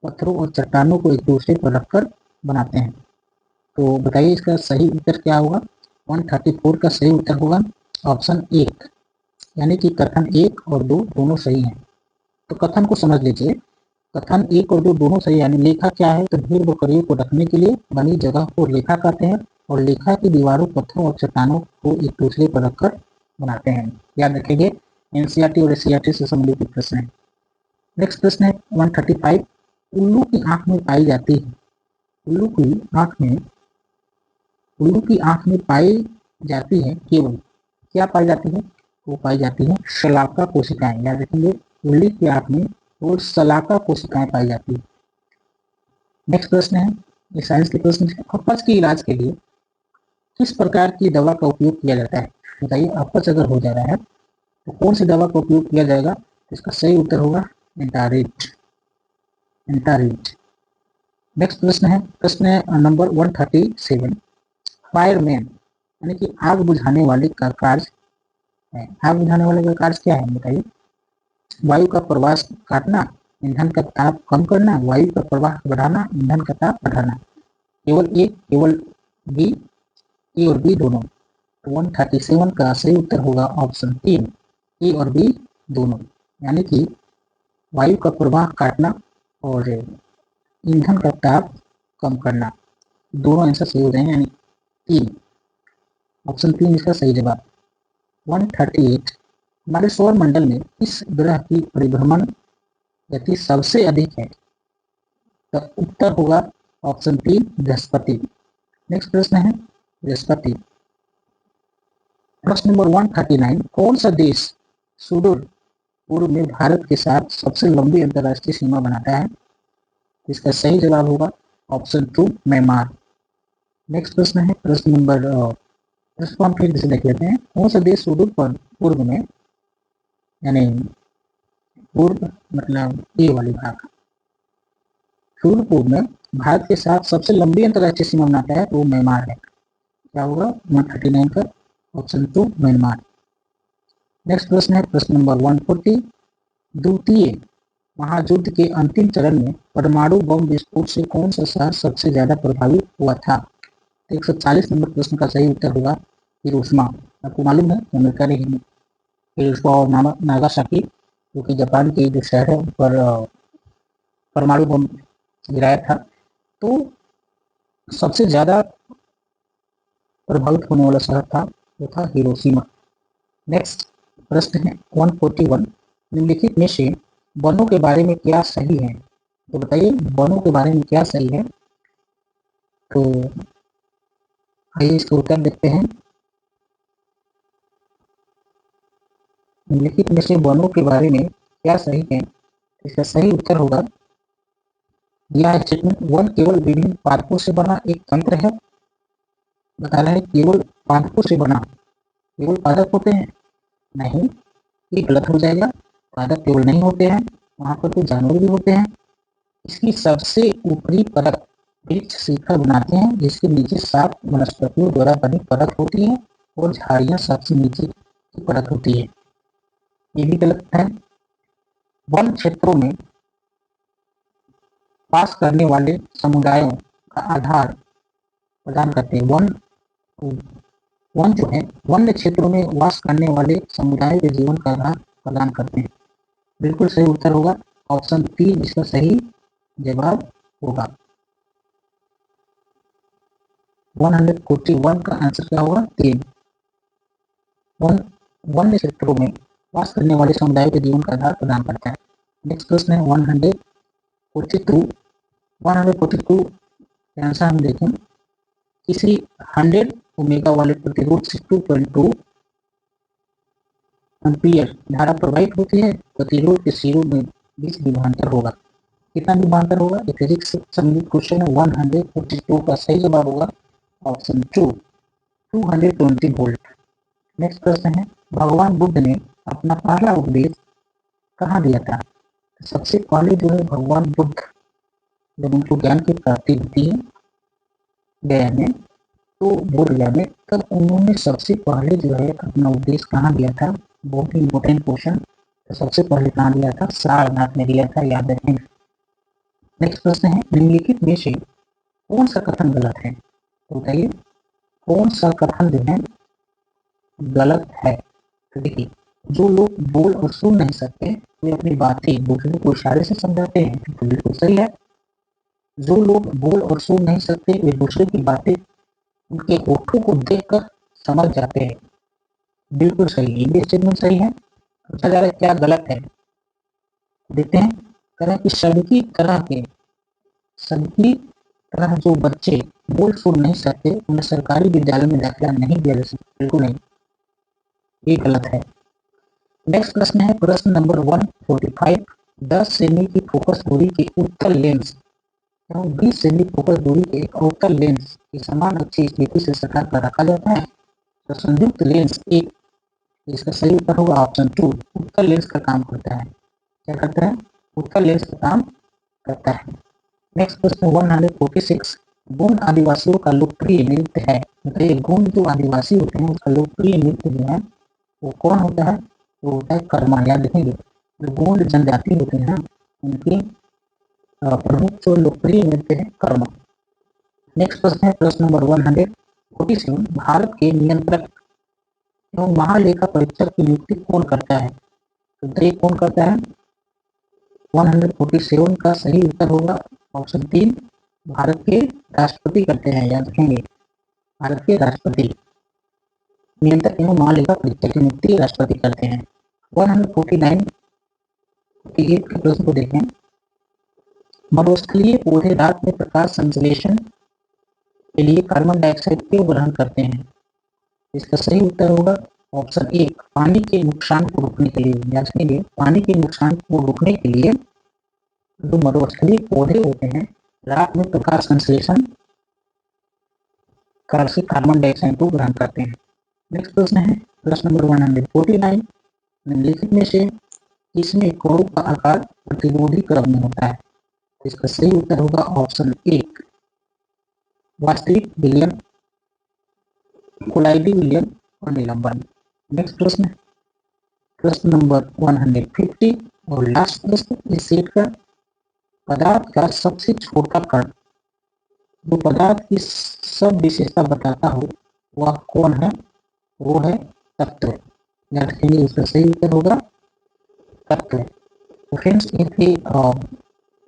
S1: पत्थरों और चट्टानों को एक दूसरे पर रखकर बनाते हैं। तो बताइए इसका सही उत्तर क्या होगा? 134 का सही उत्तर होगा ऑप्शन 1, यानी कि कथन 1 और 2 दोनों सही हैं। तो कथन को समझ लीजिए, कथन 1 और 2 दोनों सही, यानी लेखा क्या है? तो भेड़ बकरियों को रखने के लिए बनी जगह को लेखा कहते हैं, और लेखा की दीवारों पत्थरों और चट्टानों को एक दूसरे पर रखकर बनाते हैं। याद रखेंगे, एनसीईआरटी और एससीईआरटी से संबंधित प्रश्न है। नेक्स्ट प्रश्न है 135, उल्लू की आंख में पाई जाती है, उल्लू की आंख में पाई जाती है केवल क्या पाई जाती है? वो पाई जाती है शलाका कोशिकाएं। याद रखेंगे, उल्ली की आंख में केवल शलाका कोशिकाएं पाई जाती है। नेक्स्ट प्रश्न है, ये साइंस के प्रश्न है, अपच के इलाज के लिए किस प्रकार की दवा का उपयोग किया जाता है? बताइए, अपच अगर हो जा रहा है तो कौन सी दवा का उपयोग किया जाएगा? इसका सही उत्तर होगा एंटारिड। नेक्स्ट प्रश्न है प्रश्न नंबर 137, फायरमैन यानी कि आग बुझाने वाले का कार्य है। आग बुझाने वाले का कार्य क्या है? बताइए, वायु का प्रवाह काटना, ईंधन का ताप कम करना, वायु का प्रवाह बढ़ाना, ईंधन का ताप बढ़ाना। केवल ए, केवल बी, ए और बी दोनों। 137 का सही उत्तर होगा ऑप्शन 3, ए और बी दोनों, यानी कि वायु का प्रवाह काटना और ईंधन का ताप कम करना, दोनों आंसर सही हो जाएंगे, यानी 3, ऑप्शन 3 इसका सही जवाब। 138, हमारे सौर मंडल में किस ग्रह की परिभ्रमण गति सबसे अधिक है? तो उत्तर होगा ऑप्शन 3 बृहस्पति। नेक्स्ट प्रश्न है बृहस्पति। प्रश्न नंबर 139, कौन सा देश सुदूर पूर्व में भारत के साथ सबसे लंबी अंतर्राष्ट्रीय सीमा बनाता है? इसका सही जवाब होगा ऑप्शन 2 म्यांमार। नेक्स्ट प्रश्न है प्रश्न नंबर प्रश्न हम फिर से देख लेते हैं, कौन सा देश सुदूर पूर्व में, यानी पूर्व मतलब ये वाली भाग, सुदूर पूर्व में भारत के साथ सबसे लंबी अंतर्राष्ट्रीय सीमा बनाता है तो वो म्यांमार है। क्या होगा 139 का ऑप्शन 2 म्यांमार। नेक्स्ट प्रश्न है प्रश्न नंबर 140, द्वितीय महायुद्ध के अंतिम चरण में परमाणु बम विस्फोट से कौन सा शहर सबसे ज्यादा प्रभावित हुआ था? 140 नंबर प्रश्न का सही उत्तर होगा हिरोशिमा। आपको मालूम है अमेरिका ने हिरोशिमा और नागासाकी जो कि जापान के जो शहर है उन पर परमाणु बम गिराया था, तो सबसे ज्यादा प्रभावित होने वाला शहर था वो था हिरोशिमा। नेक्स्ट प्रश्न है 141, निम्नलिखित में से वनों के बारे में क्या सही है? तो बताइए वनों के बारे में क्या सही है? तो आइए इसका उत्तर देखते हैं। निम्नलिखित में से वनों के बारे में क्या सही है? इसका सही उत्तर होगा, यह स्टेटमेंट, वन केवल विभिन्न पादपों से बना एक तंत्र है। बता रहा है केवल पादपों से बना, केवल पादप होते हैं? नहीं, ये गलत हो जाएगा। पादप केवल नहीं होते हैं, वहां पर तो जानवर भी होते हैं। इसकी सबसे ऊपरी परत वृक्ष शिखर बनाते हैं जिसके नीचे 7 वनस्पतियों द्वारा बनी परत होती है और झाड़ियां सबसे नीचे की परत होती है। ये भी गलत है। वन क्षेत्रों में वास करने वाले समुदायों का आधार प्रदान करते हैं। वन जो है वन्य क्षेत्रों में वास करने वाले समुदायों के जीवन का आधार प्रदान करते हैं। बिल्कुल सही उत्तर होगा ऑप्शन 3 इसका सही जवाब होगा। 141 का आंसर क्या होगा 3। वन्य क्षेत्रों में वास करने वाले समुदायों के जीवन का आधार प्रदान करता है। नेक्स्ट प्रश्न है 142 का आंसर हम देखें। किसी 100 ओमेगा वाले प्रतिरोध से 2.2 एम्पियर धारा प्रवाहित होती है। प्रतिरोध के सिरों में बीच विभवांतर होगा। कितना विभवांतर होगा? ये फिजिक्स से संबंधित क्वेश्चन है। 142 का सही जवाब होगा ऑप्शन 220 वोल्ट। नेक्स्ट प्रश्न है भगवान बुद्ध ने अपना पहला उपदेश कहाँ दिया था? सबसे पहले जो है भगवान बुद्ध जब उनको ज्ञान की प्राप्ति होती है गया में, तो बोध गया में, तब उन्होंने सबसे पहले जो है अपना उपदेश कहाँ दिया था? बहुत ही इम्पोर्टेंट क्वेश्चन। तो सबसे पहले कहाँ दिया था? सारनाथ में दिया था, याद रखें। नेक्स्ट प्रश्न है निम्नलिखित में से कौन सा कथन गलत है? तो बताइए कौन सा कथन जो है गलत है? तो देखिए जो लोग बोल और सुन नहीं सकते वे अपनी बातें दूसरे को इशारे से समझाते हैं, तो बिल्कुल सही है। जो लोग बोल और सुन नहीं सकते वे दूसरे की बातें उनके होठों को देखकर समझ जाते हैं, बिल्कुल सही। ये स्टेटमेंट सही है। पूछा जा रहा है क्या गलत है, देखते हैं। कह रहा है कि सबकी तरह जो बच्चे बोल सुन नहीं सकते उन्हें सरकारी विद्यालय में दाखिला नहीं दिया जा सकता, बिल्कुल नहीं, ये गलत है। नेक्स्ट प्रश्न है प्रश्न नंबर 145। 10 सेमी की फोकस दूरी के उत्तल लेंस एवं 20 सेमी फोकस दूरी के एक अवतल लेंस की समान अच्छी स्थिति से सटा कर रखा जाता है, तो संयुक्त लेंस एक। इसका सही उत्तर होगा ऑप्शन 2 उत्तल लेंस का काम करता है। क्या करता है? उत्तल लेंस का काम करता है। नेक्स्ट प्रश्न 146। गोंड आदिवासियों का लोकप्रिय नृत्य है, बताइए गोंड जो आदिवासी होते हैं उसका लोकप्रिय नृत्य जो है वो कौन होता है? वो होता है कर्मा। याद रखेंगे जो गोंड जनजाति होते हैं उनकी प्रमुख जो लोकप्रिय नृत्य है कर्मा। नेक्स्ट प्रश्न है प्रश्न नंबर 147। भारत के नियंत्रक एवं महालेखा परीक्षक की नियुक्ति कौन करता है? तो ये कौन करता है? 147 का सही उत्तर होगा ऑप्शन 3 भारत के राष्ट्रपति करते हैं, याद रखेंगे भारत के राष्ट्रपति। नियंत्रक एवं महालेखा परीक्षक की नियुक्ति राष्ट्रपति करते हैं। 149 के प्रश्न को देखें। मरुस्थलीय पौधे रात में प्रकाश संश्लेषण के लिए कार्बन डाइऑक्साइड क्यों ग्रहण करते हैं? इसका सही उत्तर होगा ऑप्शन 1 पानी के नुकसान को रोकने के लिए। याद रखिए पानी के नुकसान को रोकने के लिए जो मरुस्थलीय पौधे होते हैं रात में प्रकाश संश्लेषण कर से कार्बन डाइऑक्साइड को ग्रहण करते हैं। नेक्स्ट प्रश्न है प्रश्न नंबर 149। निम्नलिखित में से इसमें कणों का आकार प्रतिरोधी क्रम में होता है, इसका सही उत्तर होगा ऑप्शन 1 वास्तविक विलयन, कोलाइडी विलयन और निलंबन। नेक्स्ट प्रश्न नंबर 150 और लास्ट प्रश्न इस सेट का पदार्थ का सबसे छोटा कण जो पदार्थ की सब विशेषता बताता हो वह कौन है? वो है तत्व। याद रखेंगे इसका सही उत्तर होगा तत्व। तो फ्रेंड्स ये थे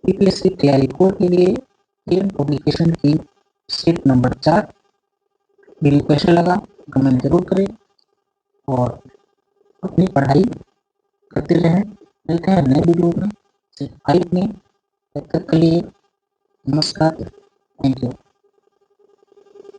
S1: यूपीएससी तैयारी कोर के लिए किरण पब्लिकेशन की सेट नंबर 4। वीडियो कैसा लगा कमेंट जरूर करें और अपनी पढ़ाई करते रहें। मिलते हैं नए वीडियो में सेट 5 में। तब तक के लिए नमस्कार, थैंक यू।